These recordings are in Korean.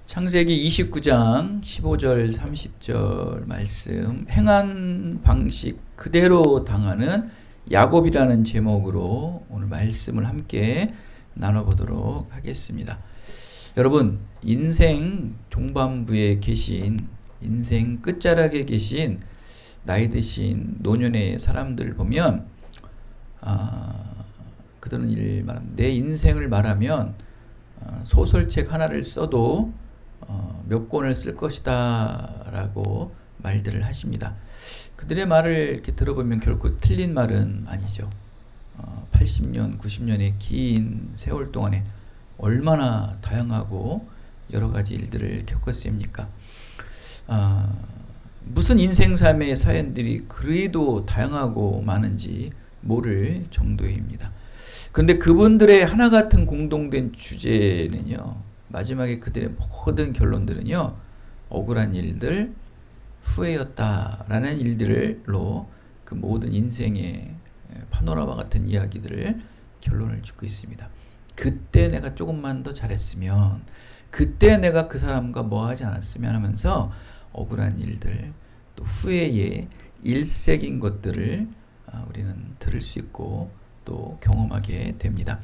창세기 29장 15절 30절 말씀, 행한 방식 그대로 당하는 야곱이라는 제목으로 오늘 말씀을 함께 나눠보도록 하겠습니다. 여러분, 인생 종반부에 계신, 인생 끝자락에 계신 나이 드신 노년의 사람들 보면 그들은 내 인생을 말하면 소설책 하나를 써도 몇 권을 쓸 것이다 라고 말들을 하십니다. 그들의 말을 이렇게 들어보면 결코 틀린 말은 아니죠. 80년, 90년의 긴 세월 동안에 얼마나 다양하고 여러 가지 일들을 겪었습니까? 무슨 인생삶의 사연들이 그리도 다양하고 많은지 모를 정도입니다. 그런데 그분들의 하나 같은 공동된 주제는요, 마지막에 그들의 모든 결론들은요, 억울한 일들, 후회였다라는 일들로 그 모든 인생의 파노라마 같은 이야기들을 결론을 짓고 있습니다. 그때 내가 조금만 더 잘했으면, 그때 내가 그 사람과 뭐 하지 않았으면 하면서 억울한 일들, 또 후회의 일색인 것들을 우리는 들을 수 있고 또 경험하게 됩니다.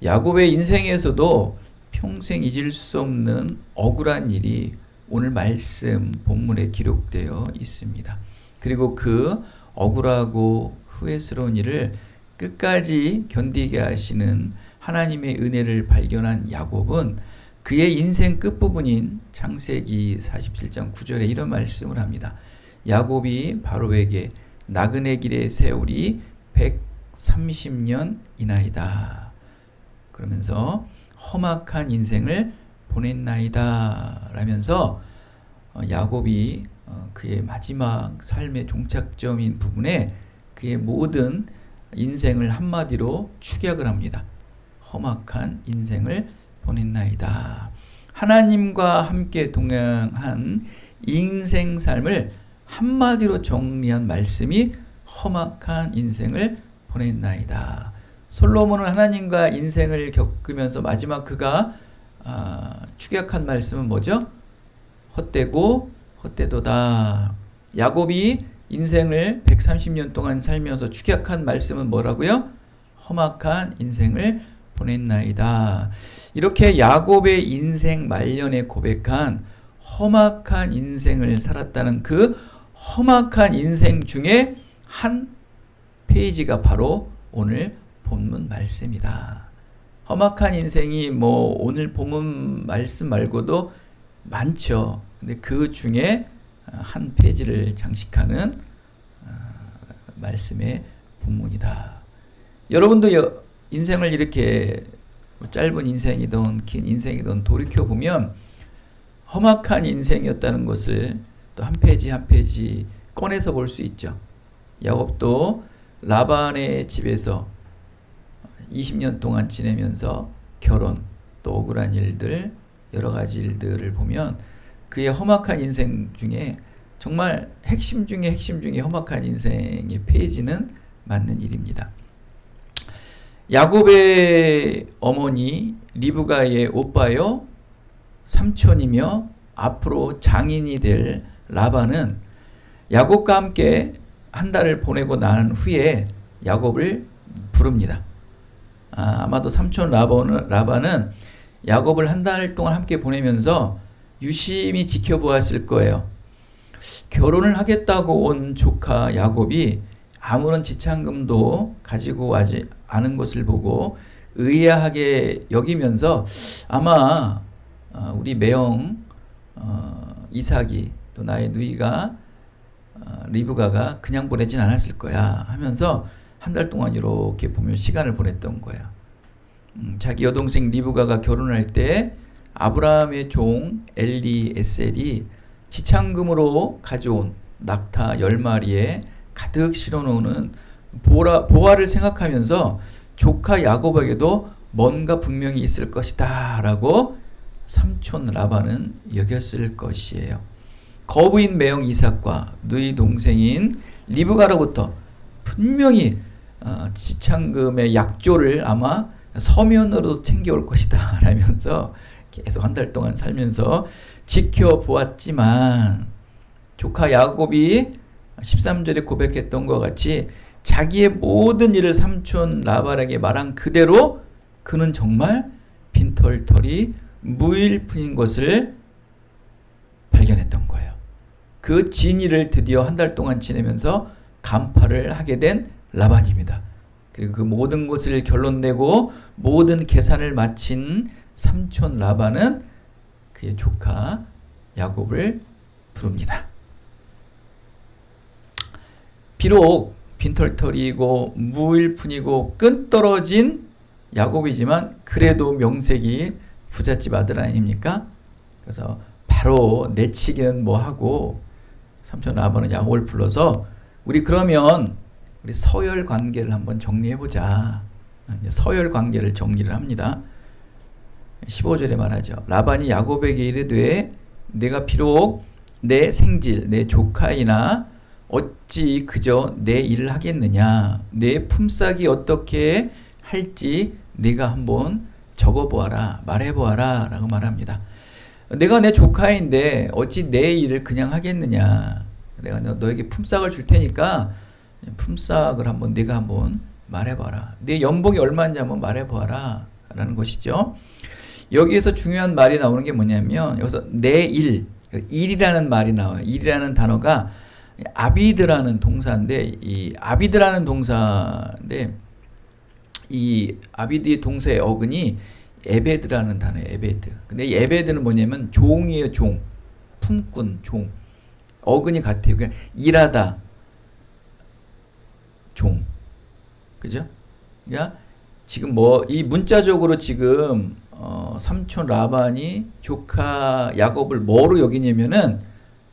야곱의 인생에서도 평생 잊을 수 없는 억울한 일이 오늘 말씀 본문에 기록되어 있습니다. 그리고 그 억울하고 후회스러운 일을 끝까지 견디게 하시는 하나님의 은혜를 발견한 야곱은 그의 인생 끝부분인 창세기 47장 9절에 이런 말씀을 합니다. 야곱이 바로에게 나그네 길의 세월이 130년이나이다. 그러면서 험악한 인생을 보냈나이다 라면서 야곱이 그의 마지막 삶의 종착점인 부분에 그의 모든 인생을 한마디로 축약을 합니다. 험악한 인생을 보냈나이다. 하나님과 함께 동행한 인생 삶을 한마디로 정리한 말씀이 험악한 인생을 보냈나이다. 솔로몬은 하나님과 인생을 겪으면서 마지막 그가 축약한 말씀은 뭐죠? 헛되고 헛되도다. 야곱이 인생을 130년 동안 살면서 축약한 말씀은 뭐라고요? 험악한 인생을 보냈나이다. 이렇게 야곱의 인생 말년에 고백한 험악한 인생을 살았다는 그 험악한 인생 중에 한 페이지가 바로 오늘 본문 말씀이다. 험악한 인생이 오늘 본문 말씀 말고도 많죠. 근데 그 중에 한 페이지를 장식하는 말씀의 본문이다. 여러분도 인생을 이렇게 짧은 인생이든 긴 인생이든 돌이켜보면 험악한 인생이었다는 것을 또 한 페이지 한 페이지 꺼내서 볼 수 있죠. 야곱도 라반의 집에서 20년 동안 지내면서 결혼, 또 억울한 일들, 여러 가지 일들을 보면 그의 험악한 인생 중에 정말 핵심 중에 험악한 인생의 페이지는 맞는 일입니다. 야곱의 어머니 리브가의 오빠요, 삼촌이며 앞으로 장인이 될 라반은 야곱과 함께 한 달을 보내고 난 후에 야곱을 부릅니다. 아마도 삼촌 라반은 야곱을 한 달 동안 함께 보내면서 유심히 지켜보았을 거예요. 결혼을 하겠다고 온 조카 야곱이 아무런 지참금도 가지고 오지 않은 것을 보고 의아하게 여기면서 아마 우리 매형 이삭이 또 나의 누이가 리브가가 그냥 보내진 않았을 거야 하면서 한 달 동안 이렇게 보면 시간을 보냈던 거야. 자기 여동생 리브가가 결혼할 때 아브라함의 종 엘리에셀이 지참금으로 가져온 낙타 10마리에 가득 실어놓는 보화를 생각하면서 조카 야곱에게도 뭔가 분명히 있을 것이다 라고 삼촌 라반은 여겼을 것이에요. 거부인 매형 이삭과 누이 동생인 리브가로부터 분명히 지참금의 약조를 아마 서면으로 챙겨올 것이다 라면서 계속 한 달 동안 살면서 지켜보았지만 조카 야곱이 13절에 고백했던 것 같이 자기의 모든 일을 삼촌 라반에게 말한 그대로 그는 정말 빈털털이 무일푼인 것을 발견했던 거예요. 그 진위를 드디어 한 달 동안 지내면서 간파를 하게 된 라반입니다. 그리고 그 모든 것을 결론내고 모든 계산을 마친 삼촌 라반은 그의 조카 야곱을 부릅니다. 비록 빈털털이고 무일푼이고 끈떨어진 야곱이지만 그래도 명색이 부잣집 아들 아닙니까? 그래서 바로 내치기는 뭐하고 삼촌 라반은 야곱을 불러서 우리 그러면 우리 서열 관계를 한번 정리해보자. 서열 관계를 정리를 합니다. 15절에 말하죠. 라반이 야곱에게 이르되 내가 비록 내 생질 내 조카이나 어찌 그저 내 일을 하겠느냐. 내 품삯이 어떻게 할지 네가 한번 적어보아라. 말해보아라 라고 말합니다. 내가 내 조카인데 어찌 내 일을 그냥 하겠느냐. 내가 너에게 품삯을 줄 테니까 품삯을 한번 네가 한번 말해봐라. 네 연봉이 얼마인지 한번 말해봐라 라는 것이죠. 여기에서 중요한 말이 나오는 게 뭐냐면 여기서 내 일, 일이라는 말이 나와요. 일이라는 단어가 아비드라는 동사인데 이 아비드라는 동사인데 이 아비드의 동사의 어근이 에베드라는 단어예요. 에베드. 근데 이 에베드는 뭐냐면 종이에요. 종. 품꾼, 종. 어근이 같아요. 그냥 일하다. 종. 그죠? 그러니까 지금 뭐 이 문자적으로 지금 삼촌 라반이 조카 야곱을 뭐로 여기냐면은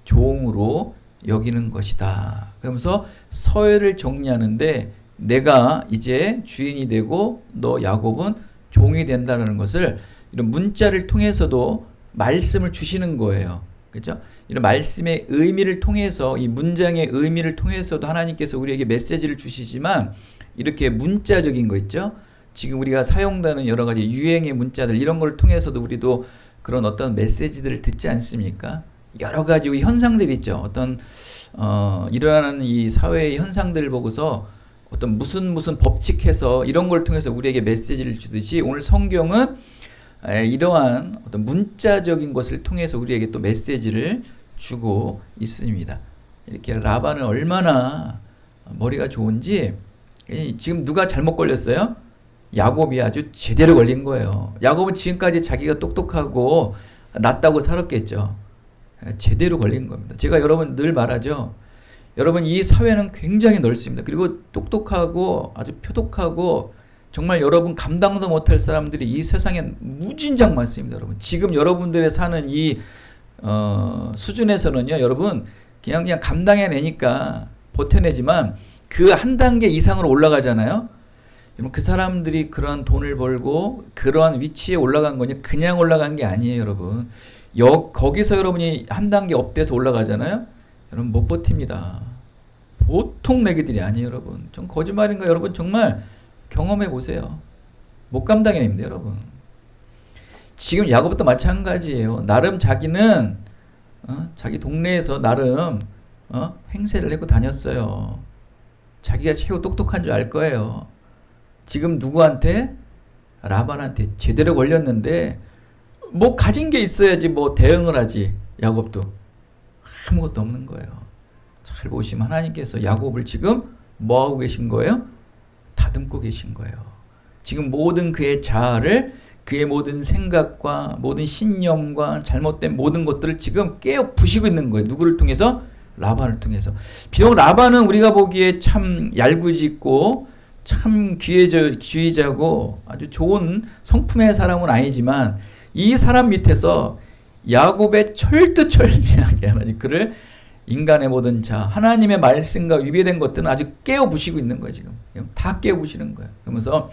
종으로 여기는 것이다. 그러면서 서열을 정리하는데 내가 이제 주인이 되고 너 야곱은 종이 된다는 것을 이런 문자를 통해서도 말씀을 주시는 거예요. 그렇죠? 이런 말씀의 의미를 통해서 이 문장의 의미를 통해서도 하나님께서 우리에게 메시지를 주시지만 이렇게 문자적인 거 있죠? 지금 우리가 사용되는 여러 가지 유행의 문자들 이런 걸 통해서도 우리도 그런 어떤 메시지들을 듣지 않습니까? 여러 가지 현상들이 있죠. 어떤 일어나는 이 사회의 현상들을 보고서 어떤 무슨 법칙해서 이런 걸 통해서 우리에게 메시지를 주듯이 오늘 성경은 이러한 어떤 문자적인 것을 통해서 우리에게 또 메시지를 주고 있습니다. 이렇게 라반은 얼마나 머리가 좋은지 지금 누가 잘못 걸렸어요? 야곱이 아주 제대로 걸린 거예요. 야곱은 지금까지 자기가 똑똑하고 낫다고 살았겠죠. 제대로 걸린 겁니다. 제가 여러분 늘 말하죠. 여러분 이 사회는 굉장히 넓습니다. 그리고 똑똑하고 아주 표독하고 정말 여러분 감당도 못할 사람들이 이 세상에 무진장 많습니다. 여러분 지금 여러분들의 사는 이 수준에서는요. 여러분 그냥 감당해내니까 버텨내지만 그 한 단계 이상으로 올라가잖아요. 여러분 그 사람들이 그런 돈을 벌고 그러한 위치에 올라간 거냐 그냥 올라간 게 아니에요. 여러분 거기서 여러분이 한 단계 업돼서 올라가잖아요. 여러분 못 버팁니다. 보통 내기들이 아니에요. 여러분 좀 거짓말인가 여러분 정말 경험해 보세요. 못 감당해냅니다. 여러분 지금 야곱도 마찬가지예요. 나름 자기는 자기 동네에서 나름 행세를 하고 다녔어요. 자기가 최고 똑똑한 줄 알 거예요. 지금 누구한테? 라반한테 제대로 걸렸는데 뭐 가진 게 있어야지 뭐 대응을 하지. 야곱도 아무것도 없는 거예요. 잘 보시면 하나님께서 야곱을 지금 뭐하고 계신 거예요? 다듬고 계신 거예요. 지금 모든 그의 자아를 그의 모든 생각과 모든 신념과 잘못된 모든 것들을 지금 깨어 부시고 있는 거예요. 누구를 통해서? 라반을 통해서. 비록 라반은 우리가 보기에 참 얄궂고 참 귀의자고 아주 좋은 성품의 사람은 아니지만 이 사람 밑에서 야곱의 철두철미하게 하나님 그를 인간의 모든 자 하나님의 말씀과 위배된 것들은 아주 깨어 부시고 있는 거예요. 지금 다 깨어 부시는 거예요. 그러면서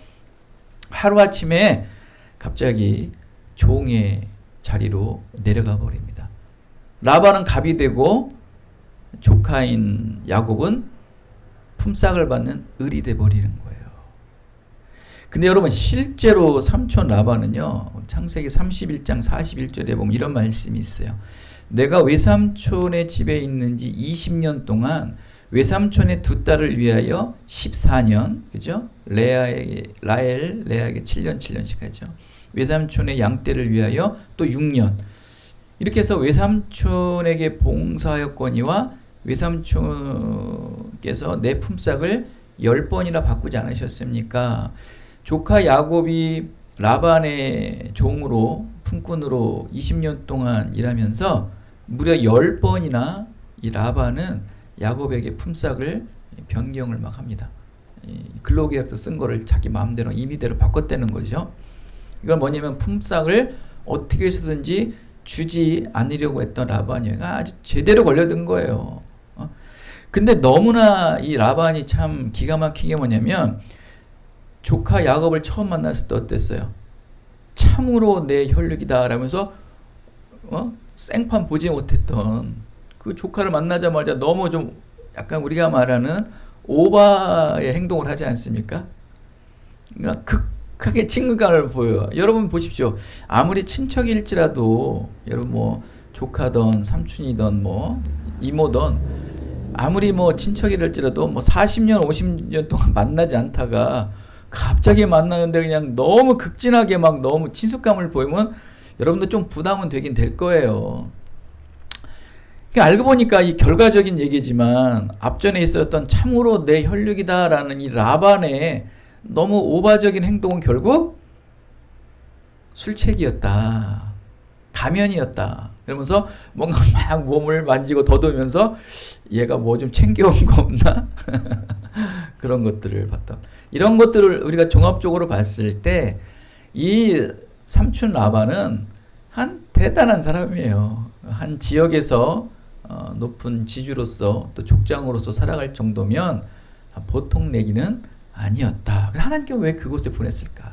하루아침에 갑자기 종의 자리로 내려가 버립니다. 라반은 갑이 되고 조카인 야곱은 품삯을 받는 을이 돼 버리는 거예요. 근데 여러분 실제로 삼촌 라반은요, 창세기 31장 41절에 보면 이런 말씀이 있어요. 내가 외삼촌의 집에 있는지 20년 동안 외삼촌의 두 딸을 위하여 14년, 그죠? 레아에게 7년 7년씩 하죠. 외삼촌의 양떼를 위하여 또 6년. 이렇게 해서 외삼촌에게 봉사하였거니와 외삼촌께서 내 품삯을 10번이나 바꾸지 않으셨습니까? 조카 야곱이 라반의 종으로 품꾼으로 20년 동안 일하면서 무려 10번이나 이 라반은 야곱에게 품삯을 변경을 막 합니다. 근로계약서 쓴 거를 자기 마음대로 임의대로 바꿨다는 거죠. 이건 뭐냐면 품삯을 어떻게 해서든지 주지 않으려고 했던 라반이 아주 제대로 걸려든 거예요. 근데 너무나 이 라반이 참 기가 막히게 뭐냐면 조카 야곱을 처음 만났을 때 어땠어요? 참으로 내 혈육이다 라면서 생판 보지 못했던 그 조카를 만나자마자 너무 좀 약간 우리가 말하는 오바의 행동을 하지 않습니까? 그러니까 극하게 친근감을 보여요. 여러분 보십시오. 아무리 친척일지라도 여러분 뭐 조카든 삼촌이든 뭐 이모든 아무리 뭐 친척이랄지라도 뭐 40년 50년 동안 만나지 않다가 갑자기 만나는데 그냥 너무 극진하게 막 너무 친숙감을 보이면 여러분도 좀 부담은 되긴 될 거예요. 알고 보니까 이 결과적인 얘기지만 앞전에 있었던 참으로 내 혈육이다라는 이 라반의 너무 오바적인 행동은 결국 술책이었다. 가면이었다. 그러면서 뭔가 막 몸을 만지고 더듬으면서 얘가 뭐 좀 챙겨온 거 없나? 그런 것들을 봤다. 이런 것들을 우리가 종합적으로 봤을 때 이 삼촌 라반은 한 대단한 사람이에요. 한 지역에서 높은 지주로서 또 족장으로서 살아갈 정도면 보통 내기는 아니었다. 하나님께서 왜 그곳에 보냈을까?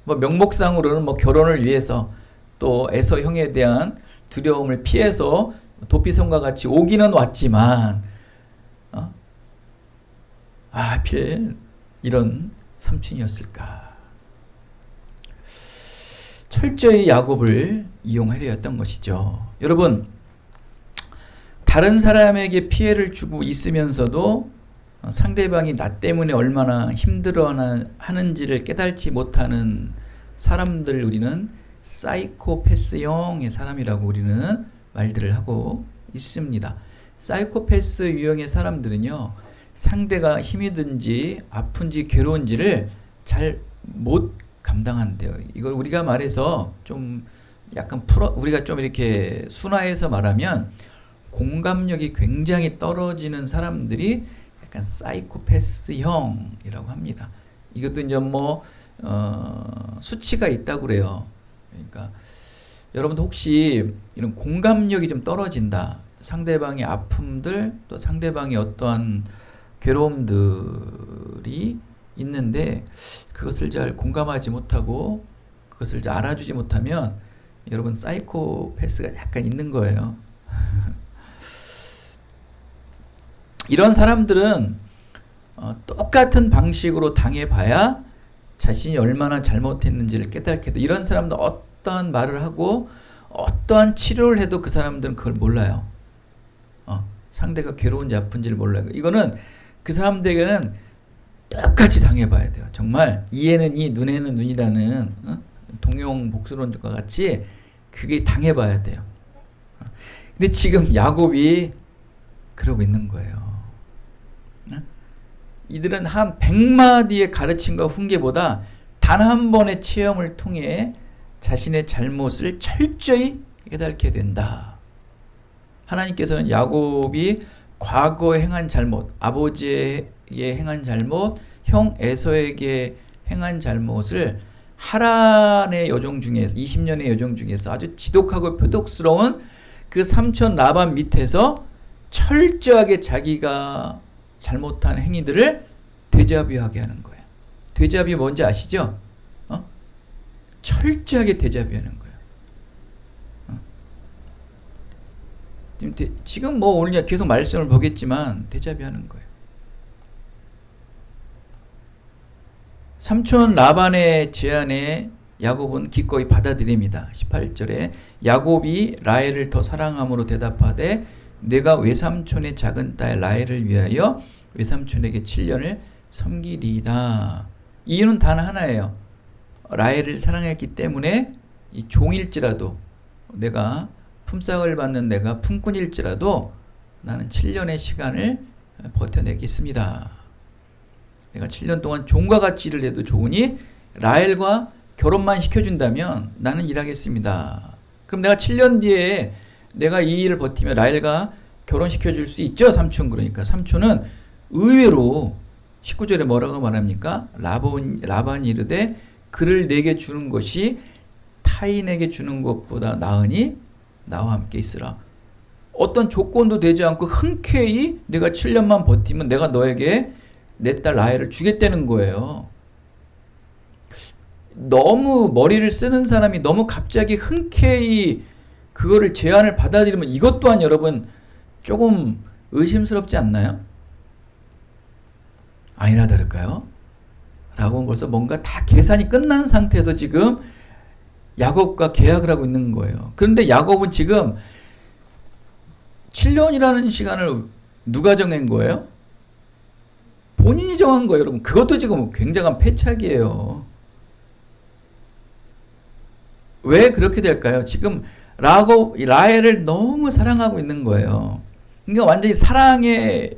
뭐 명목상으로는 뭐 결혼을 위해서 또 에서 형에 대한 두려움을 피해서 도피성과 같이 오기는 왔지만 하필 이런 삼촌이었을까? 철저히 야곱을 이용하려 했던 것이죠. 여러분, 다른 사람에게 피해를 주고 있으면서도 상대방이 나 때문에 얼마나 힘들어하는지를 깨닫지 못하는 사람들 우리는 사이코패스형의 사람이라고 우리는 말들을 하고 있습니다. 사이코패스 유형의 사람들은요, 상대가 힘이 든지 아픈지 괴로운지를 잘 못 감당한대요. 이걸 우리가 말해서 좀 약간 우리가 좀 이렇게 순화해서 말하면 공감력이 굉장히 떨어지는 사람들이 약간 사이코패스형이라고 합니다. 이것도 이제 뭐 수치가 있다고 그래요. 그러니까 여러분도 혹시 이런 공감력이 좀 떨어진다. 상대방의 아픔들 또 상대방의 어떠한 괴로움들이 있는데 그것을 잘 공감하지 못하고 그것을 잘 알아주지 못하면 여러분 사이코패스가 약간 있는 거예요. 이런 사람들은 똑같은 방식으로 당해봐야 자신이 얼마나 잘못했는지를 깨닫게 돼. 이런 사람들 어떠한 말을 하고 어떠한 치료를 해도 그 사람들은 그걸 몰라요. 상대가 괴로운지 아픈지를 몰라요. 이거는 그 사람들에게는 똑같이 당해봐야 돼요. 정말 이에는 이, 눈에는 눈이라는 동용 복수론과 같이 그게 당해봐야 돼요. 근데 지금 야곱이 그러고 있는 거예요. 이들은 한 100마디의 가르침과 훈계보다 단 한 번의 체험을 통해 자신의 잘못을 철저히 깨닫게 된다. 하나님께서는 야곱이 과거에 행한 잘못, 아버지에게 행한 잘못, 형 에서에게 행한 잘못을 하란의 여종 중에서 20년의 여종 중에서 아주 지독하고 표독스러운 그 삼촌 라반 밑에서 철저하게 자기가 잘못한 행위들을 데자뷰하게 하는 거예요. 데자뷰 뭔지 아시죠? 철저하게 데자뷰하는 거예요. 지금 뭐 오늘 계속 말씀을 보겠지만 데자뷰하는 거예요. 삼촌 라반의 제안에 야곱은 기꺼이 받아들입니다. 18절에 야곱이 라헬을 더 사랑함으로 대답하되 내가 외삼촌의 작은 딸 라헬을 위하여 외삼촌에게 7년을 섬기리이다. 이유는 단 하나예요. 라헬을 사랑했기 때문에 이 종일지라도 내가 품삯을 받는 내가 품꾼일지라도 나는 7년의 시간을 버텨내겠습니다. 내가 7년 동안 종과 같이 일을 해도 좋으니 라헬과 결혼만 시켜준다면 나는 일하겠습니다. 그럼 내가 7년 뒤에 내가 이 일을 버티면 라헬과 결혼시켜줄 수 있죠? 삼촌. 그러니까 삼촌은 의외로 19절에 뭐라고 말합니까? 라반이 이르되 그를 내게 주는 것이 타인에게 주는 것보다 나으니 나와 함께 있으라. 어떤 조건도 되지 않고 흔쾌히 내가 7년만 버티면 내가 너에게 내 딸 라헬을 주겠다는 거예요. 너무 머리를 쓰는 사람이 너무 갑자기 흔쾌히 그거를 제안을 받아들이면 이것 또한 여러분 조금 의심스럽지 않나요? 아니나 다를까요? 라고는 벌써 뭔가 다 계산이 끝난 상태에서 지금 야곱과 계약을 하고 있는 거예요. 그런데 야곱은 지금 7년이라는 시간을 누가 정한 거예요? 본인이 정한 거예요, 여러분. 그것도 지금 굉장한 패착이에요. 왜 그렇게 될까요? 지금 라헬을 너무 사랑하고 있는 거예요. 그러니까 완전히 사랑에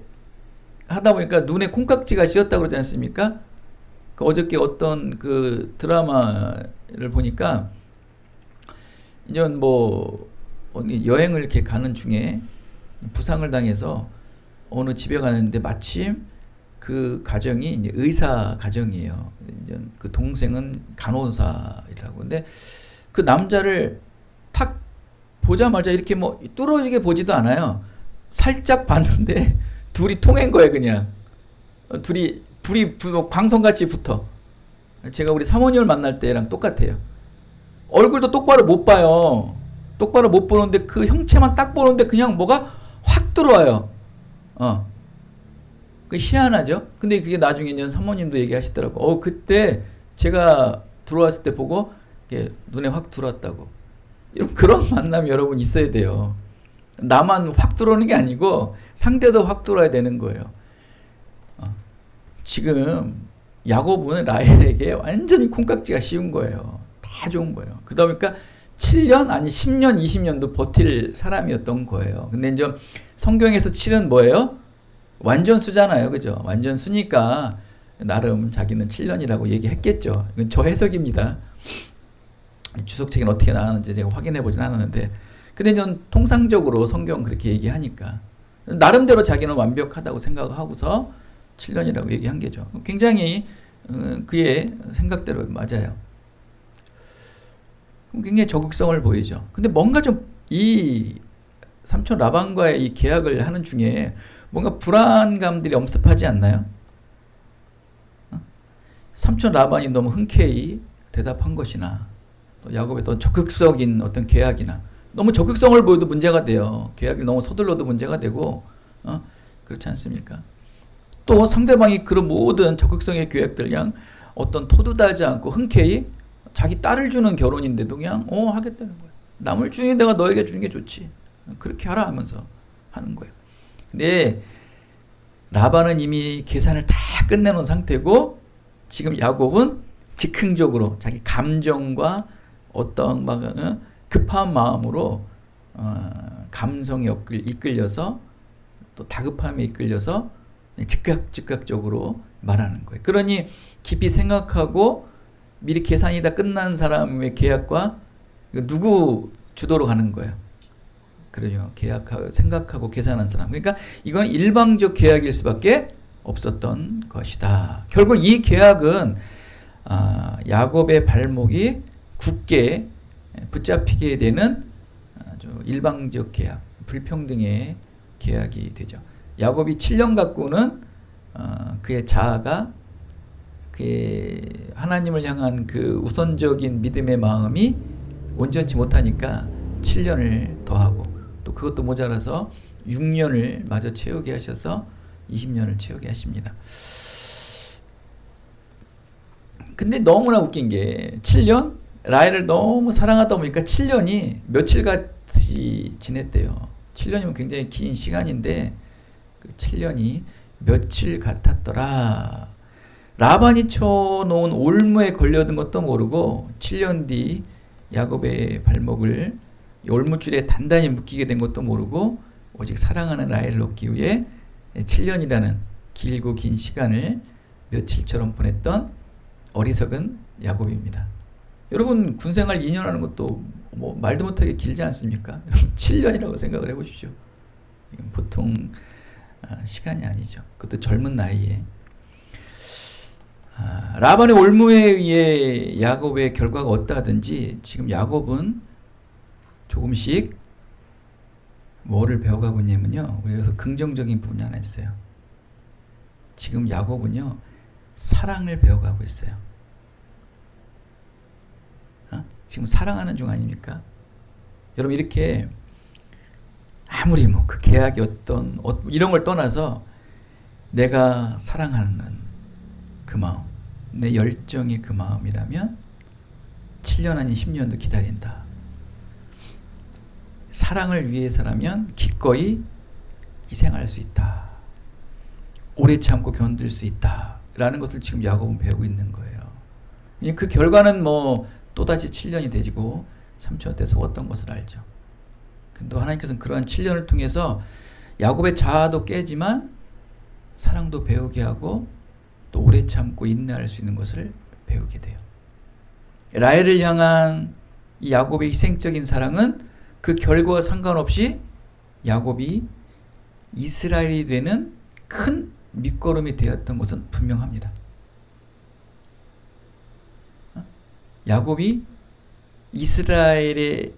하다 보니까 눈에 콩깍지가 씌었다고 그러지 않습니까? 어저께 어떤 그 드라마를 보니까 이제 뭐 여행을 이렇게 가는 중에 부상을 당해서 어느 집에 가는데 마침 그 가정이 이제 의사 가정이에요. 이제 그 동생은 간호사이라고. 근데 그 남자를 탁 보자마자 이렇게 뭐 뚫어지게 보지도 않아요. 살짝 봤는데 둘이 통한 거예요, 그냥. 둘이 광선같이 붙어. 제가 우리 사모님을 만날 때랑 똑같아요. 얼굴도 똑바로 못 봐요. 똑바로 못 보는데 그 형체만 딱 보는데 그냥 뭐가 확 들어와요. 그 희한하죠? 근데 그게 나중에 이제 사모님도 얘기하시더라고. 그때 제가 들어왔을 때 보고 눈에 확 들어왔다고. 그런 만남이 여러분 있어야 돼요. 나만 확 들어오는 게 아니고 상대도 확 들어와야 되는 거예요. 지금 야곱은 라헬에게 완전히 콩깍지가 씌운 거예요. 다 좋은 거예요. 그러다 보니까 7년 아니 10년 20년도 버틸 사람이었던 거예요. 근데 이제 성경에서 7은 뭐예요? 완전수잖아요. 그죠? 완전수니까 나름 자기는 7년이라고 얘기했겠죠. 이건 저 해석입니다. 주석책은 어떻게 나왔는지 제가 확인해 보진 않았는데, 근데 전 통상적으로 성경 그렇게 얘기하니까 나름대로 자기는 완벽하다고 생각하고서 7년이라고 얘기한 게죠. 굉장히 그의 생각대로 맞아요. 굉장히 적극성을 보이죠. 근데 뭔가 좀 이 삼촌 라반과의 이 계약을 하는 중에 뭔가 불안감들이 엄습하지 않나요? 삼촌 라반이 너무 흔쾌히 대답한 것이나 또 야곱의 어떤 적극적인 어떤 계약이나 너무 적극성을 보여도 문제가 돼요. 계약을 너무 서둘러도 문제가 되고 그렇지 않습니까? 또 상대방이 그런 모든 적극성의 계약들 그냥 어떤 토도 달지 않고 흔쾌히 자기 딸을 주는 결혼인데도 그냥 하겠다는 거예요. 남을 주니 내가 너에게 주는 게 좋지. 그렇게 하라 하면서 하는 거예요. 근데 라반은 이미 계산을 다 끝내놓은 상태고 지금 야곱은 즉흥적으로 자기 감정과 어떤 급한 마음으로 감성에 이끌려서 또 다급함에 이끌려서 즉각적으로 말하는 거예요. 그러니 깊이 생각하고 미리 계산이 다 끝난 사람의 계약과 누구 주도로 가는 거예요. 그러죠. 계약하고 생각하고 계산한 사람. 그러니까 이건 일방적 계약일 수밖에 없었던 것이다. 결국 이 계약은 야곱의 발목이 굳게 붙잡히게 되는 아주 일방적 계약, 불평등의 계약이 되죠. 야곱이 7년 갖고는 그의 자아가 그의 하나님을 향한 그 우선적인 믿음의 마음이 온전치 못하니까 7년을 더하고 또 그것도 모자라서 6년을 마저 채우게 하셔서 20년을 채우게 하십니다. 근데 너무나 웃긴 게 7년? 라헬을 너무 사랑하다 보니까 7년이 며칠같이 지냈대요. 7년이면 굉장히 긴 시간인데 그 7년이 며칠 같았더라. 라반이 쳐놓은 올무에 걸려든 것도 모르고 7년 뒤 야곱의 발목을 올무줄에 단단히 묶이게 된 것도 모르고 오직 사랑하는 라헬을 얻기 위해 7년이라는 길고 긴 시간을 며칠처럼 보냈던 어리석은 야곱입니다. 여러분 군생활 2년 하는 것도 뭐 말도 못하게 길지 않습니까? 7년이라고 생각을 해보십시오. 이건 보통 시간이 아니죠. 그것도 젊은 나이에. 라반의 올무에 의해 야곱의 결과가 어떠하든지 지금 야곱은 조금씩 뭐를 배워가고 있냐면요. 우리 여기서 긍정적인 부분이 하나 있어요. 지금 야곱은요. 사랑을 배워가고 있어요. 지금 사랑하는 중 아닙니까? 여러분 이렇게 아무리 뭐 그 계약이 어떤 이런 걸 떠나서 내가 사랑하는 그 마음, 내 열정이 그 마음이라면 7년 아닌 10년도 기다린다. 사랑을 위해서라면 기꺼이 희생할 수 있다. 오래 참고 견딜 수 있다. 라는 것을 지금 야곱은 배우고 있는 거예요. 그 결과는 뭐 또다시 7년이 되지고 삼촌한테 속았던 것을 알죠. 근데 하나님께서는 그러한 7년을 통해서 야곱의 자아도 깨지만 사랑도 배우게 하고 또 오래 참고 인내할 수 있는 것을 배우게 돼요. 라헬을 향한 이 야곱의 희생적인 사랑은 그 결과와 상관없이 야곱이 이스라엘이 되는 큰 밑거름이 되었던 것은 분명합니다. 야곱이 이스라엘의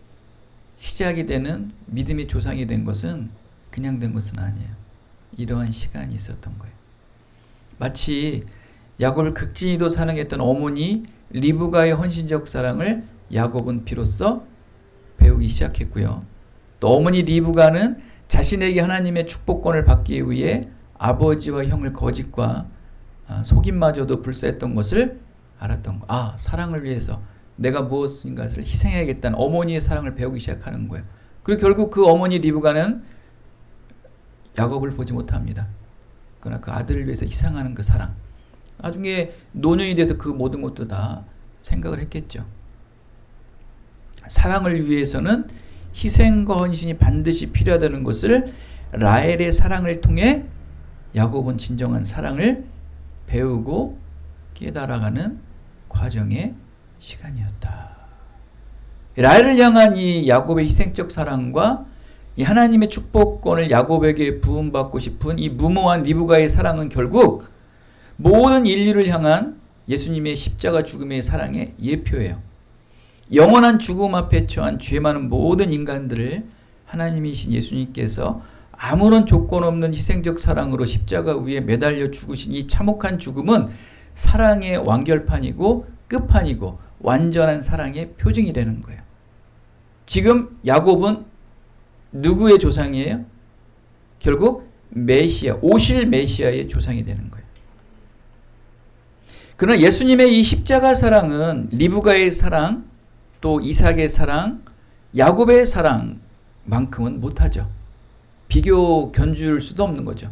시작이 되는 믿음의 조상이 된 것은 그냥 된 것은 아니에요. 이러한 시간이 있었던 거예요. 마치 야곱을 극진히도 사랑했던 어머니 리브가의 헌신적 사랑을 야곱은 비로소 배우기 시작했고요. 또 어머니 리브가는 자신에게 하나님의 축복권을 받기 위해 아버지와 형을 거짓과 속임마저도 불사했던 것을 알았던 거. 사랑을 위해서 내가 무엇인가를 희생해야겠다는 어머니의 사랑을 배우기 시작하는 거예요. 그리고 결국 그 어머니 리브가는 야곱을 보지 못합니다. 그러나 그 아들을 위해서 희생하는 그 사랑. 나중에 노년이 돼서 그 모든 것도 다 생각을 했겠죠. 사랑을 위해서는 희생과 헌신이 반드시 필요하다는 것을 라헬의 사랑을 통해 야곱은 진정한 사랑을 배우고 깨달아가는 과정의 시간이었다. 라헬을 향한 이 야곱의 희생적 사랑과 이 하나님의 축복권을 야곱에게 부음받고 싶은 이 무모한 리브가의 사랑은 결국 모든 인류를 향한 예수님의 십자가 죽음의 사랑의 예표예요. 영원한 죽음 앞에 처한 죄 많은 모든 인간들을 하나님이신 예수님께서 아무런 조건 없는 희생적 사랑으로 십자가 위에 매달려 죽으신 이 참혹한 죽음은 사랑의 완결판이고 끝판이고 완전한 사랑의 표징이라는 거예요. 지금 야곱은 누구의 조상이에요? 결국 메시아, 오실 메시아의 조상이 되는 거예요. 그러나 예수님의 이 십자가 사랑은 리브가의 사랑, 또 이삭의 사랑, 야곱의 사랑만큼은 못하죠. 비교 견줄 수도 없는 거죠.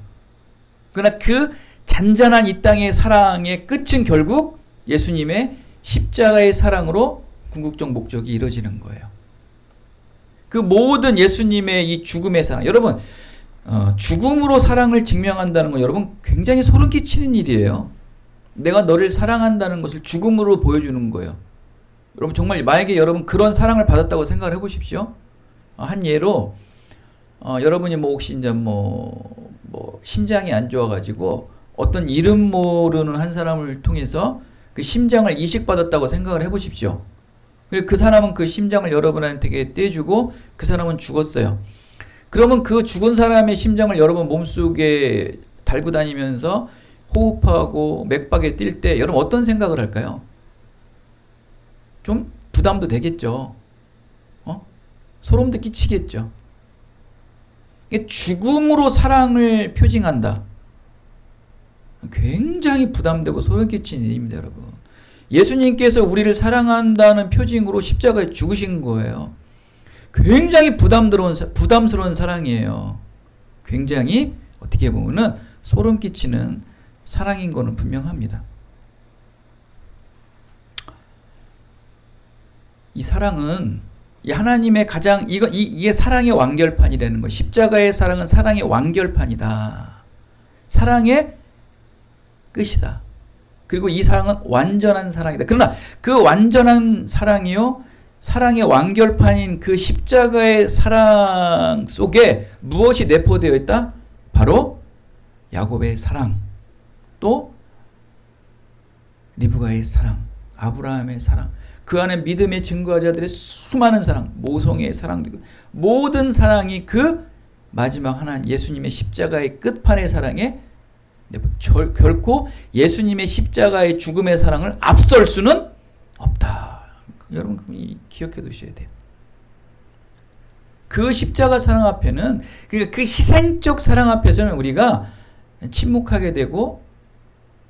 그러나 그 잔잔한 이 땅의 사랑의 끝은 결국 예수님의 십자가의 사랑으로 궁극적 목적이 이루어지는 거예요. 그 모든 예수님의 이 죽음의 사랑, 여러분 죽음으로 사랑을 증명한다는 건 여러분 굉장히 소름 끼치는 일이에요. 내가 너를 사랑한다는 것을 죽음으로 보여주는 거예요. 여러분 정말 만약에 여러분 그런 사랑을 받았다고 생각을 해보십시오. 한 예로 여러분이 뭐 혹시 이제 뭐 심장이 안 좋아가지고 어떤 이름 모르는 한 사람을 통해서 그 심장을 이식받았다고 생각을 해보십시오. 그 사람은 그 심장을 여러분한테 떼주고 그 사람은 죽었어요. 그러면 그 죽은 사람의 심장을 여러분 몸속에 달고 다니면서 호흡하고 맥박에 뛸 때 여러분 어떤 생각을 할까요? 좀 부담도 되겠죠. 소름도 끼치겠죠. 죽음으로 사랑을 표징한다. 굉장히 부담되고 소름 끼치는 일입니다, 여러분. 예수님께서 우리를 사랑한다는 표징으로 십자가에 죽으신 거예요. 굉장히 부담스러운 사랑이에요. 굉장히 어떻게 보면은 소름 끼치는 사랑인 거는 분명합니다. 이 사랑은 이 하나님의 가장 이게 사랑의 완결판이라는 거. 십자가의 사랑은 사랑의 완결판이다. 사랑의 끝이다. 그리고 이 사랑은 완전한 사랑이다. 그러나 그 완전한 사랑이요, 사랑의 완결판인 그 십자가의 사랑 속에 무엇이 내포되어 있다? 바로 야곱의 사랑, 또 리브가의 사랑, 아브라함의 사랑, 그 안에 믿음의 증거자들의 수많은 사랑, 모성의 사랑도 있고, 모든 사랑이 그 마지막 하나님 예수님의 십자가의 끝판의 사랑에 결코 예수님의 십자가의 죽음의 사랑을 앞설 수는 없다. 여러분 기억해 두셔야 돼요. 그 십자가 사랑 앞에는, 그러니까 그 희생적 사랑 앞에서는 우리가 침묵하게 되고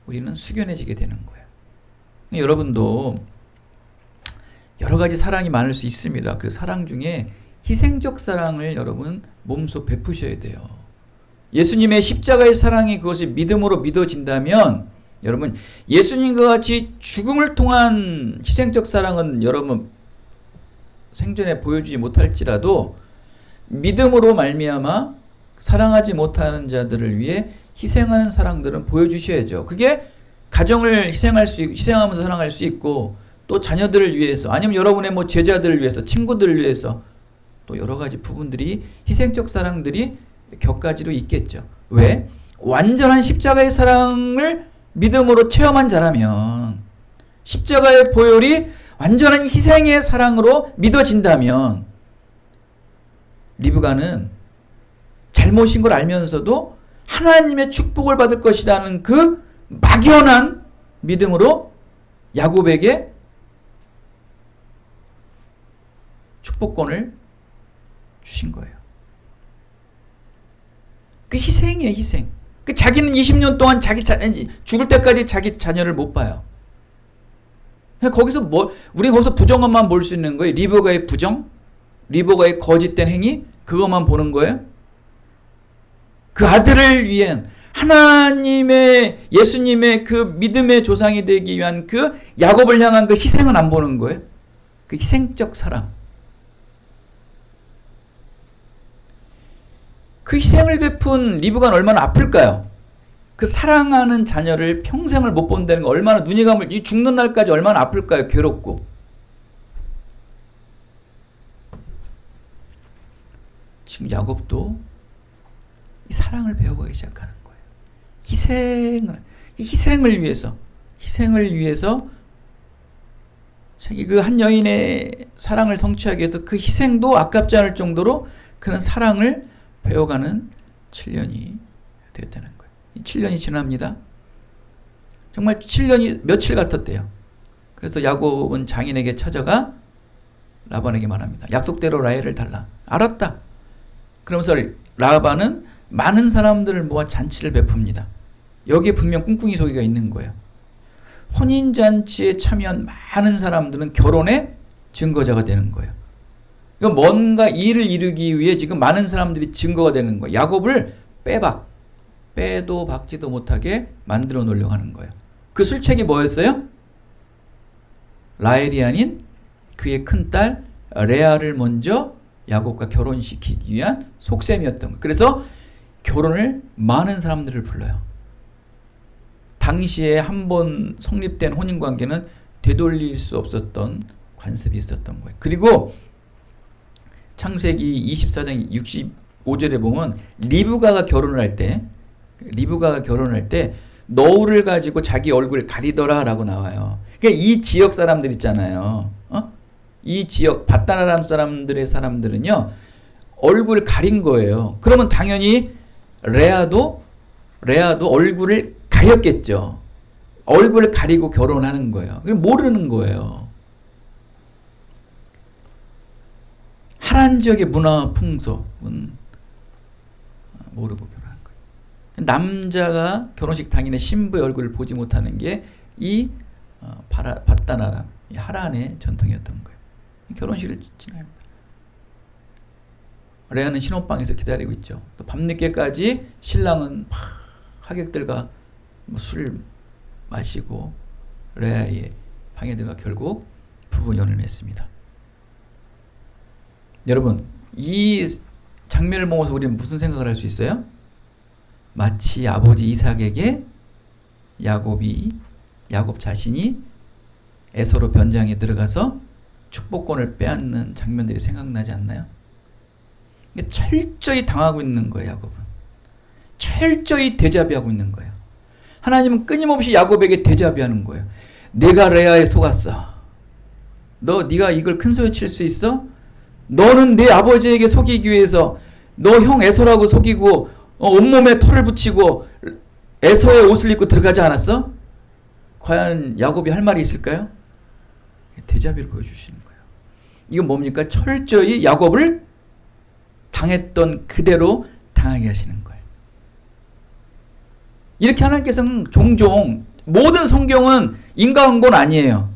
우리는 숙연해지게 되는 거예요. 여러분도 여러 가지 사랑이 많을 수 있습니다. 그 사랑 중에 희생적 사랑을 여러분 몸소 베푸셔야 돼요. 예수님의 십자가의 사랑이 그것이 믿음으로 믿어진다면, 여러분 예수님과 같이 죽음을 통한 희생적 사랑은 여러분 생전에 보여주지 못할지라도 믿음으로 말미암아 사랑하지 못하는 자들을 위해 희생하는 사랑들은 보여주셔야죠. 그게 가정을 희생하면서 사랑할 수 있고, 또 자녀들을 위해서, 아니면 여러분의 뭐 제자들을 위해서, 친구들을 위해서, 또 여러 가지 부분들이 희생적 사랑들이 몇 가지로 있겠죠. 왜? 완전한 십자가의 사랑을 믿음으로 체험한 자라면, 십자가의 보혈이 완전한 희생의 사랑으로 믿어진다면, 리브가는 잘못인 걸 알면서도 하나님의 축복을 받을 것이라는 그 막연한 믿음으로 야곱에게 축복권을 주신 거예요. 그 희생이에요, 희생. 그 자기는 20년 동안 죽을 때까지 자기 자녀를 못 봐요. 거기서 우리 거기서 부정만 볼 수 있는 거예요. 리브가의 부정, 리브가의 거짓된 행위, 그것만 보는 거예요. 그 아들을 위한 하나님의 예수님의 그 믿음의 조상이 되기 위한 그 야곱을 향한 그 희생은 안 보는 거예요. 그 희생적 사랑. 그 희생을 베푼 리브가는 얼마나 아플까요? 그 사랑하는 자녀를 평생을 못 본다는 거 얼마나 눈이 감을, 이 죽는 날까지 얼마나 아플까요? 괴롭고. 지금 야곱도 이 사랑을 배워가기 시작하는 거예요. 희생을 위해서 자기 그 한 여인의 사랑을 성취하기 위해서 그 희생도 아깝지 않을 정도로 그런 사랑을 배워가는 7년이 되었다는 거예요. 이 7년이 지납니다. 정말 7년이 며칠 같았대요. 그래서 야곱은 장인에게 찾아가 라반에게 말합니다. 약속대로 라헬을 달라. 알았다. 그러면서 라반은 많은 사람들을 모아 잔치를 베풉니다. 여기에 분명 꿍꿍이 소리가 있는 거예요. 혼인잔치에 참여한 많은 사람들은 결혼의 증거자가 되는 거예요. 뭔가 일을 이루기 위해 지금 많은 사람들이 증거가 되는 거예요. 야곱을 빼도 박지도 못하게 만들어 놓으려고 하는 거예요. 그 술책이 뭐였어요? 라헬이 아닌 그의 큰딸 레아를 먼저 야곱과 결혼시키기 위한 속셈이었던 거예요. 그래서 결혼을 많은 사람들을 불러요. 당시에 한 번 성립된 혼인관계는 되돌릴 수 없었던 관습이 있었던 거예요. 그리고 창세기 24장 65절에 보면 리브가가 결혼을 할 때 너울을 가지고 자기 얼굴을 가리더라 라고 나와요. 그러니까 이 지역 사람들 있잖아요. 이 지역 밧단 아람 사람들은요 얼굴을 가린 거예요. 그러면 당연히 레아도 얼굴을 가렸겠죠. 얼굴을 가리고 결혼하는 거예요. 모르는 거예요. 하란 지역의 문화 풍속은 모르고 결혼한 거예요. 남자가 결혼식 당일에 신부의 얼굴을 보지 못하는 게 이 바다나람, 하란의 전통이었던 거예요. 결혼식을 진행합니다. 레아는 신혼방에서 기다리고 있죠. 또 밤늦게까지 신랑은 하객들과 술을 마시고 레아의 방에 들어가 결국 부부 연을 맺습니다. 여러분, 이 장면을 보면서 우리는 무슨 생각을 할 수 있어요? 마치 아버지 이삭에게 야곱 자신이 에서로 변장에 들어가서 축복권을 빼앗는 장면들이 생각나지 않나요? 철저히 당하고 있는 거예요, 야곱은. 철저히 데자비하고 있는 거예요. 하나님은 끊임없이 야곱에게 데자비하는 거예요. 내가 레아에 속았어. 네가 이걸 큰 소리 칠 수 있어? 너는 내 아버지에게 속이기 위해서 너 형 에서라고 속이고 온몸에 털을 붙이고 에서의 옷을 입고 들어가지 않았어? 과연 야곱이 할 말이 있을까요? 데자비를 보여주시는 거예요. 이건 뭡니까? 철저히 야곱을 당했던 그대로 당하게 하시는 거예요. 이렇게 하나님께서는 종종, 모든 성경은 인과응보는 아니에요.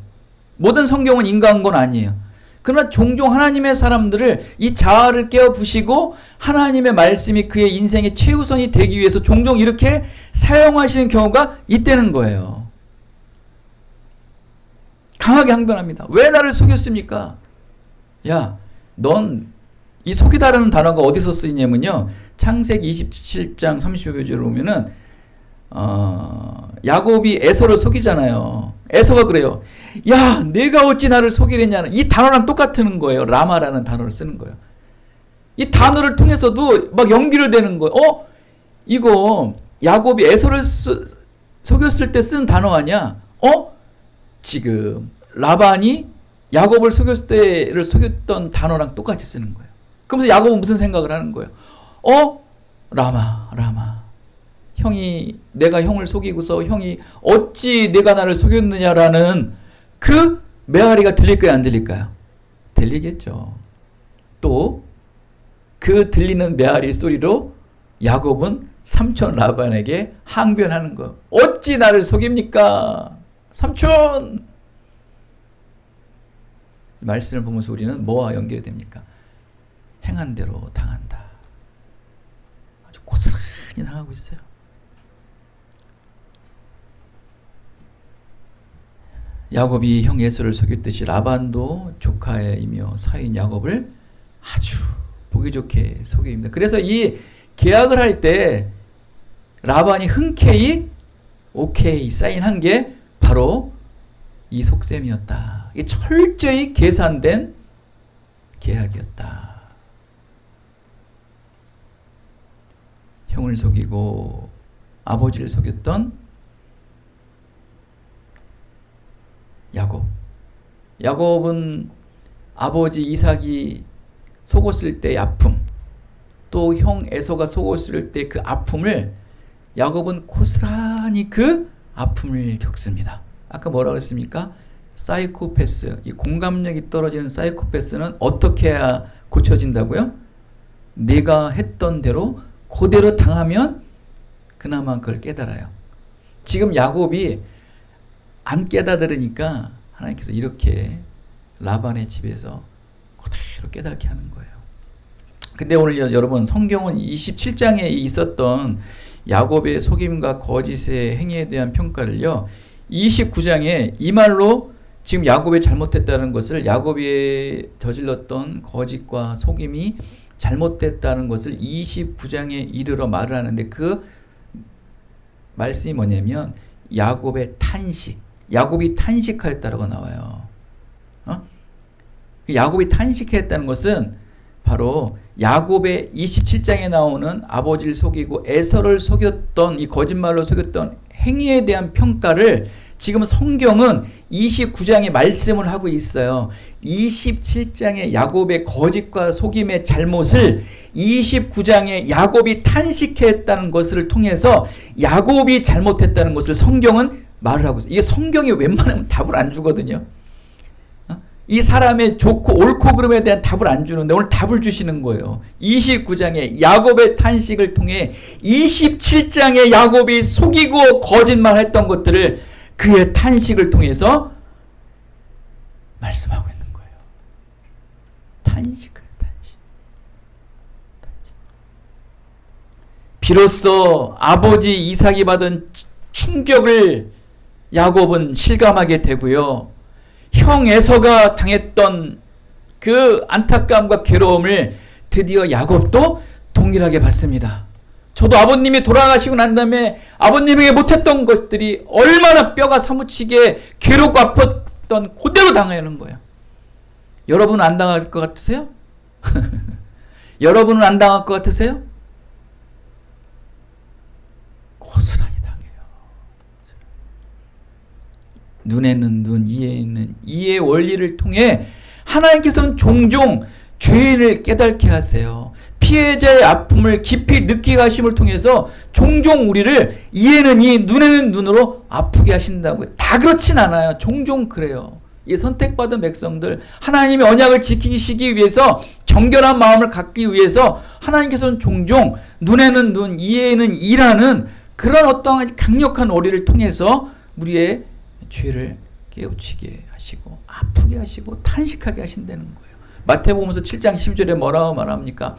모든 성경은 인과응보는 아니에요. 그러나 종종 하나님의 사람들을 이 자아를 깨어부시고 하나님의 말씀이 그의 인생의 최우선이 되기 위해서 종종 이렇게 사용하시는 경우가 있다는 거예요. 강하게 항변합니다. 왜 나를 속였습니까? 야, 넌 이 속이다라는 단어가 어디서 쓰이냐면요. 창세기 27장 35절을 보면은 야곱이 에서를 속이잖아요. 에서가 그래요. 야, 내가 어찌 나를 속이랬냐는 이 단어랑 똑같은 거예요. 라마라는 단어를 쓰는 거예요. 이 단어를 통해서도 막 연기를 대는 거예요. 이거 야곱이 에서를 속였을 때 쓴 단어 아니야? 지금 라반이 야곱을 속였을 때를 속였던 단어랑 똑같이 쓰는 거예요. 그러면서 야곱은 무슨 생각을 하는 거예요? 라마. 내가 형을 속이고서 형이 어찌 내가 나를 속였느냐라는 그 메아리가 들릴까요? 안 들릴까요? 들리겠죠. 또 그 들리는 메아리 소리로 야곱은 삼촌 라반에게 항변하는 거예요. 어찌 나를 속입니까? 삼촌! 말씀을 보면서 우리는 뭐와 연결이 됩니까? 행한 대로 당한다. 아주 고스란히 당하고 있어요. 야곱이 형 에서를 속였듯이 라반도 조카이며 사위인 야곱을 아주 보기 좋게 속입니다. 그래서 이 계약을 할 때 라반이 흔쾌히 오케이 사인한 게 바로 이 속셈이었다. 이게 철저히 계산된 계약이었다. 형을 속이고 아버지를 속였던 야곱은 아버지 이삭이 속었을 때의 아픔, 또 형 에서가 속었을 때 그 아픔을 야곱은 고스란히 그 아픔을 겪습니다. 아까 뭐라고 했습니까? 사이코패스, 이 공감력이 떨어지는 사이코패스는 어떻게 해야 고쳐진다고요? 내가 했던 대로 그대로 당하면 그나마 그걸 깨달아요. 지금 야곱이 안 깨달으니까 하나님께서 이렇게 라반의 집에서 그대로 깨닫게 하는 거예요. 근데 오늘 여러분, 성경은 27장에 있었던 야곱의 속임과 거짓의 행위에 대한 평가를요, 29장에 이 말로 지금 야곱이 잘못했다는 것을, 야곱이 저질렀던 거짓과 속임이 잘못됐다는 것을 29장에 이르러 말을 하는데, 그 말씀이 뭐냐면 야곱의 탄식, 야곱이 탄식하였다라고 나와요. 야곱이 탄식했다는 것은 바로 야곱의 27장에 나오는 아버지를 속이고 에서를 속였던, 이 거짓말로 속였던 행위에 대한 평가를 지금 성경은 29장에 말씀을 하고 있어요. 27장의 야곱의 거짓과 속임의 잘못을 29장에 야곱이 탄식했다는 것을 통해서 야곱이 잘못했다는 것을 성경은 말을 하고 있어요. 이게 성경이 웬만하면 답을 안 주거든요. 이 사람의 좋고 옳고 그름에 대한 답을 안 주는데 오늘 답을 주시는 거예요. 29장에 야곱의 탄식을 통해 27장에 야곱이 속이고 거짓말했던 것들을 그의 탄식을 통해서 말씀하고 있는 거예요. 탄식. 비로소 아버지 이삭이 받은 충격을 야곱은 실감하게 되고요. 형 에서가 당했던 그 안타까움과 괴로움을 드디어 야곱도 동일하게 받습니다. 저도 아버님이 돌아가시고 난 다음에 아버님에게 못했던 것들이 얼마나 뼈가 사무치게 괴롭고 아팠던 그대로 당하는 거예요. 여러분은 안 당할 것 같으세요? 여러분은 안 당할 것 같으세요? 고스란히 당해요. 눈에는 눈, 이에는 이의 원리를 통해 하나님께서는 종종 죄인을 깨닫게 하세요. 피해자의 아픔을 깊이 느끼게 하심을 통해서 종종 우리를 이에는 이, 눈에는 눈으로 아프게 하신다고요. 다 그렇진 않아요. 종종 그래요. 이 선택받은 백성들, 하나님의 언약을 지키시기 위해서 정결한 마음을 갖기 위해서 하나님께서는 종종 눈에는 눈, 이에는 이라는 그런 어떠한 강력한 오리를 통해서 우리의 죄를 깨우치게 하시고 아프게 하시고 탄식하게 하신다는 거예요. 마태복음서 7장 12절에 뭐라고 말합니까?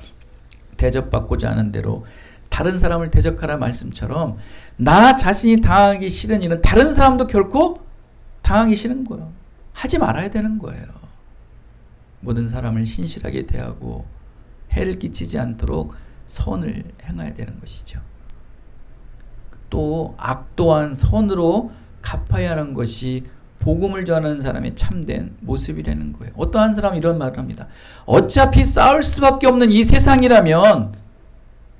대접받고자 하는 대로 다른 사람을 대접하라 말씀처럼 나 자신이 당하기 싫은 일은 다른 사람도 결코 당하기 싫은 거예요. 하지 말아야 되는 거예요. 모든 사람을 신실하게 대하고 해를 끼치지 않도록 선을 행해야 되는 것이죠. 또 악 또한 선으로 갚아야 하는 것이 복음을 전하는 사람의 참된 모습이라는 거예요. 어떠한 사람은 이런 말을 합니다. 어차피 싸울 수밖에 없는 이 세상이라면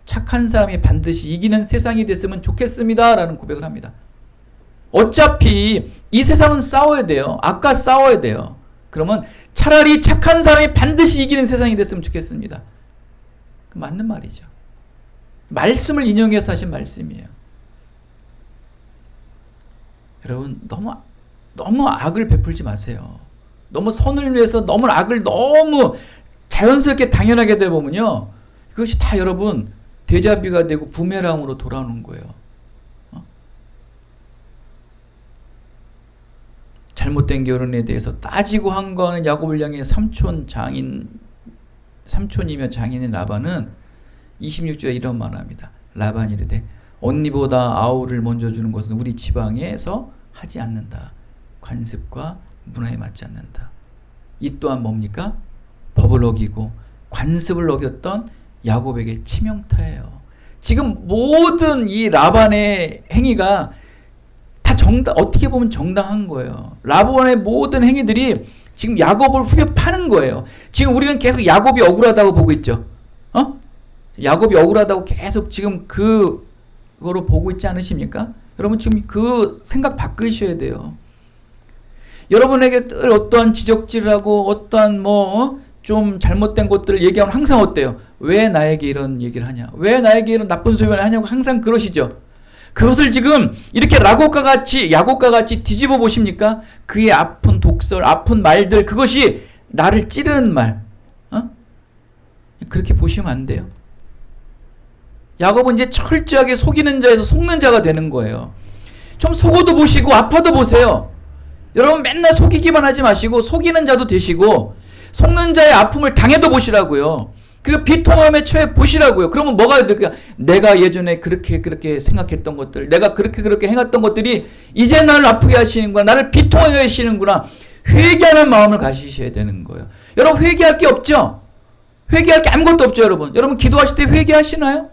착한 사람이 반드시 이기는 세상이 됐으면 좋겠습니다 라는 고백을 합니다. 어차피 이 세상은 싸워야 돼요. 악과 싸워야 돼요. 그러면 차라리 착한 사람이 반드시 이기는 세상이 됐으면 좋겠습니다. 맞는 말이죠. 말씀을 인용해서 하신 말씀이에요. 여러분 너무 악을 베풀지 마세요. 너무 선을 위해서 너무 악을 너무 자연스럽게 당연하게 되다 보면요. 그것이 다 여러분 데자뷰가 되고 부메랑으로 돌아오는 거예요. 잘못된 결혼에 대해서 따지고 항거하는 야곱을 향해 삼촌이며 장인인 라반은 26절에 이런 말을 합니다. 라반이 이르되 언니보다 아우를 먼저 주는 것은 우리 지방에서 하지 않는다. 관습과 문화에 맞지 않는다. 이 또한 뭡니까? 법을 어기고 관습을 어겼던 야곱에게 치명타예요. 지금 모든 이 라반의 행위가 다 어떻게 보면 정당한 거예요. 라반의 모든 행위들이 지금 야곱을 후벼 파는 거예요. 지금 우리는 계속 야곱이 억울하다고 보고 있죠. 야곱이 억울하다고 계속 지금 그거로 보고 있지 않으십니까? 여러분 지금 그 생각 바꾸셔야 돼요. 여러분에게 늘 어떠한 지적질을 하고 어떠한 좀 잘못된 것들을 얘기하면 항상 어때요? 왜 나에게 이런 얘기를 하냐? 왜 나에게 이런 나쁜 소리를 하냐고 항상 그러시죠. 그것을 지금 이렇게 야곱과 같이 뒤집어 보십니까? 그의 아픈 독설, 아픈 말들, 그것이 나를 찌르는 말. 그렇게 보시면 안 돼요. 야곱은 이제 철저하게 속이는 자에서 속는 자가 되는 거예요. 좀 속어도 보시고 아파도 보세요. 여러분 맨날 속이기만 하지 마시고 속이는 자도 되시고 속는 자의 아픔을 당해도 보시라고요. 그리고 비통함에 처해 보시라고요. 그러면 뭐가 될까요? 내가 예전에 그렇게 생각했던 것들, 내가 그렇게 행했던 것들이 이제 나를 아프게 하시는구나, 나를 비통하게 하시는구나, 회개하는 마음을 가지셔야 되는 거예요. 여러분 회개할 게 없죠? 회개할 게 아무것도 없죠, 여러분. 여러분 기도하실 때 회개하시나요?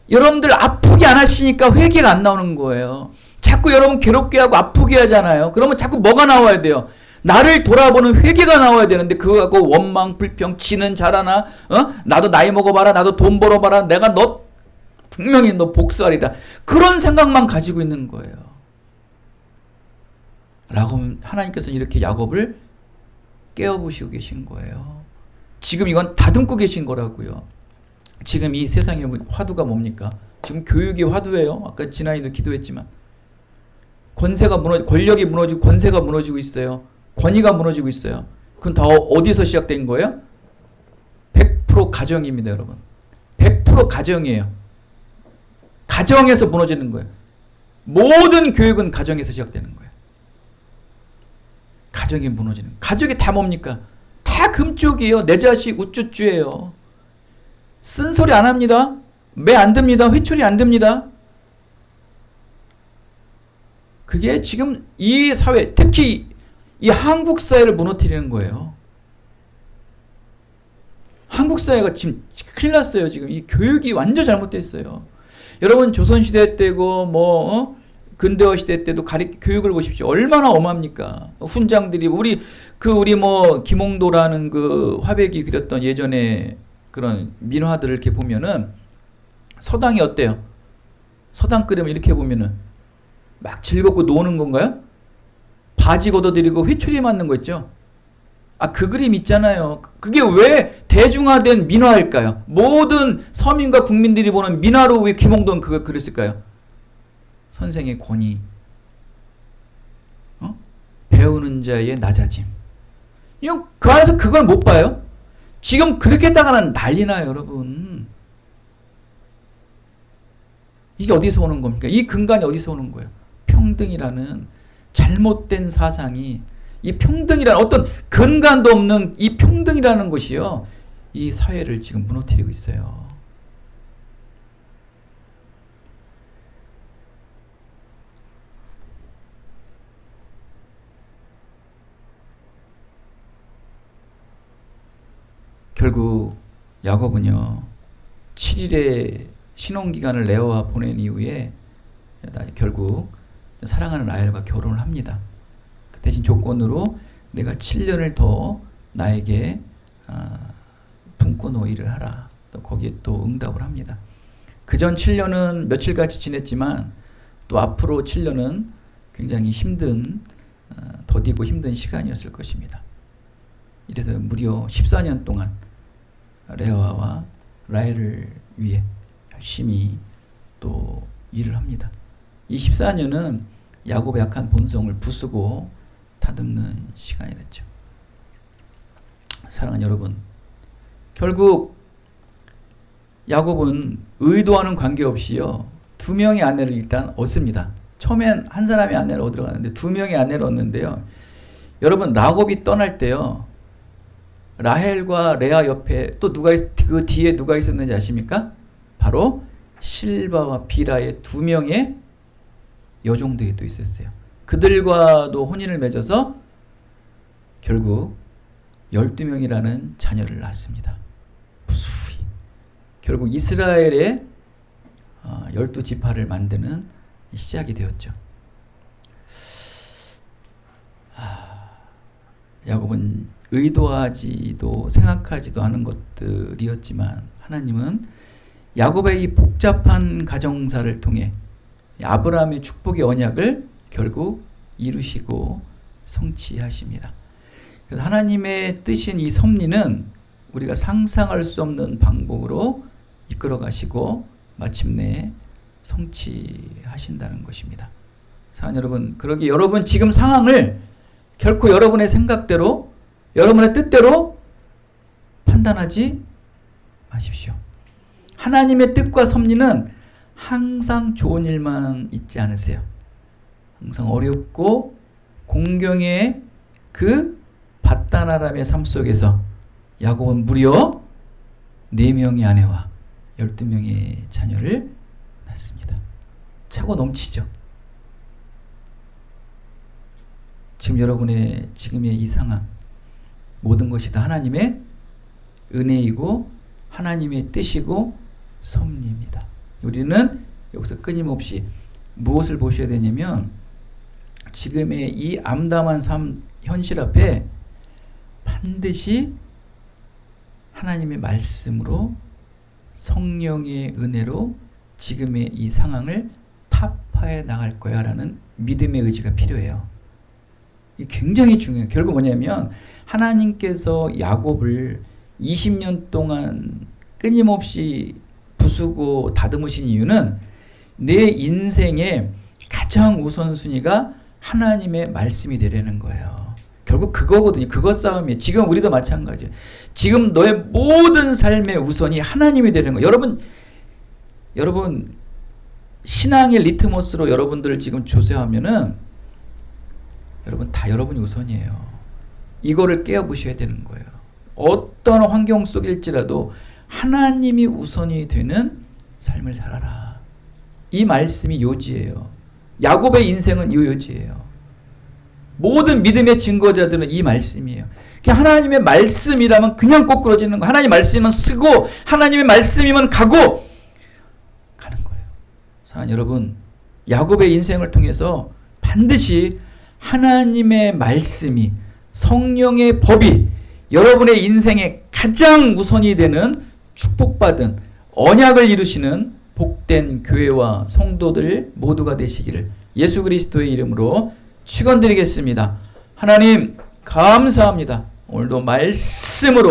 여러분들 아프게 안 하시니까 회개가 안 나오는 거예요. 자꾸 여러분 괴롭게 하고 아프게 하잖아요. 그러면 자꾸 뭐가 나와야 돼요? 나를 돌아보는 회개가 나와야 되는데 그거 갖고 원망, 불평, 지는 잘하나? 나도 나이 먹어봐라. 나도 돈 벌어봐라. 내가 분명히 너 복수하리라. 그런 생각만 가지고 있는 거예요. 라고 하나님께서는 이렇게 야곱을 깨어보시고 계신 거예요. 지금 이건 다듬고 계신 거라고요. 지금 이 세상의 화두가 뭡니까? 지금 교육이 화두예요. 아까 진아이도 기도했지만 권력이 무너지고 권세가 무너지고 있어요. 권위가 무너지고 있어요. 그건 다 어디서 시작된 거예요? 100% 가정입니다, 여러분. 100% 가정이에요. 가정에서 무너지는 거예요. 모든 교육은 가정에서 시작되는 거예요. 가정이 무너지는. 가족이 다 뭡니까? 다 금쪽이에요. 내 자식 우쭈쭈예요. 쓴소리 안 합니다. 매 안 듭니다. 회초리 안 듭니다. 그게 지금 이 사회, 특히 이 한국 사회를 무너뜨리는 거예요. 한국 사회가 지금 큰일 났어요. 지금 이 교육이 완전 잘못됐어요. 여러분 조선시대 때고 근대화 시대 때도 교육을 보십시오. 얼마나 엄합니까? 훈장들이 우리 김홍도라는 그 화백이 그렸던 예전에 그런 민화들을 이렇게 보면은 서당이 어때요? 서당 끓이면 이렇게 보면은 막 즐겁고 노는 건가요? 바지 걷어들이고 회초리 맞는 거 있죠? 그 그림 있잖아요. 그게 왜 대중화된 민화일까요? 모든 서민과 국민들이 보는 민화로 왜 김홍도는 그걸 그렸을까요? 선생의 권위, 배우는 자의 낮아짐. 그 안에서 그걸 못 봐요? 지금 그렇게 했다가는 난리 나요, 여러분. 이게 어디서 오는 겁니까? 이 근간이 어디서 오는 거예요? 평등이라는 잘못된 사상이, 이 평등이라는 어떤 근간도 없는 이 평등이라는 것이요, 이 사회를 지금 무너뜨리고 있어요. 결국 야곱은요 7일의 신혼기간을 레아와 보낸 이후에 결국 사랑하는 라헬과 결혼을 합니다. 그 대신 조건으로 내가 7년을 더 나에게 품고 노일을 하라. 또 거기에 또 응답을 합니다. 그전 7년은 며칠같이 지냈지만 또 앞으로 7년은 굉장히 힘든, 더디고 힘든 시간이었을 것입니다. 이래서 무려 14년 동안 레아와 라헬을 위해 열심히 또 일을 합니다. 이 14년은 야곱의 약한 본성을 부수고 다듬는 시간이 됐죠. 사랑하는 여러분, 결국 야곱은 의도하는 관계없이요 2명의 아내를 일단 얻습니다. 처음엔 한 사람의 아내를 얻으러 가는데 2명의 아내를 얻는데요. 여러분, 야곱이 떠날 때요 라헬과 레아 옆에 또 그 뒤에 누가 있었는지 아십니까? 바로 실바와 비라의 2명의 여종들이 또 있었어요. 그들과도 혼인을 맺어서 결국 12명이라는 자녀를 낳습니다. 무수히. 결국 이스라엘의 12지파를 만드는 시작이 되었죠. 야곱은 의도하지도 생각하지도 않은 것들이었지만 하나님은 야곱의 이 복잡한 가정사를 통해 아브라함의 축복의 언약을 결국 이루시고 성취하십니다. 그래서 하나님의 뜻인 이 섭리는 우리가 상상할 수 없는 방법으로 이끌어 가시고 마침내 성취하신다는 것입니다. 사랑하는 여러분, 그러기 여러분 지금 상황을 결코 여러분의 생각대로, 여러분의 뜻대로 판단하지 마십시오. 하나님의 뜻과 섭리는 항상 좋은 일만 있지 않으세요. 항상 어렵고 공경의 그 바다나람의 삶 속에서 야곱은 무려 4명의 아내와 12명의 자녀를 낳습니다. 차고 넘치죠. 지금 여러분의 지금의 이 상황, 모든 것이 다 하나님의 은혜이고 하나님의 뜻이고 섭리입니다. 우리는 여기서 끊임없이 무엇을 보셔야 되냐면 지금의 이 암담한 삶 현실 앞에 반드시 하나님의 말씀으로 성령의 은혜로 지금의 이 상황을 타파해 나갈 거야 라는 믿음의 의지가 필요해요. 이게 굉장히 중요해요. 결국 뭐냐면 하나님께서 야곱을 20년 동안 끊임없이 부수고 다듬으신 이유는 내 인생의 가장 우선순위가 하나님의 말씀이 되려는 거예요. 결국 그거거든요. 그거 싸움이에요. 지금 우리도 마찬가지예요. 지금 너의 모든 삶의 우선이 하나님이 되는 거예요. 여러분 신앙의 리트머스로 여러분들을 지금 조사하면은 여러분 다 여러분이 우선이에요. 이거를 깨어보셔야 되는 거예요. 어떤 환경 속일지라도 하나님이 우선이 되는 삶을 살아라. 이 말씀이 요지예요. 야곱의 인생은 이 요지예요. 모든 믿음의 증거자들은 이 말씀이에요. 하나님의 말씀이라면 그냥 꼬꾸러지는 거. 하나님의 말씀이면 쓰고 하나님의 말씀이면 가고 가는 거예요. 사랑하는 여러분, 야곱의 인생을 통해서 반드시 하나님의 말씀이, 성령의 법이 여러분의 인생에 가장 우선이 되는 축복받은 언약을 이루시는 복된 교회와 성도들 모두가 되시기를 예수 그리스도의 이름으로 축원드리겠습니다. 하나님 감사합니다. 오늘도 말씀으로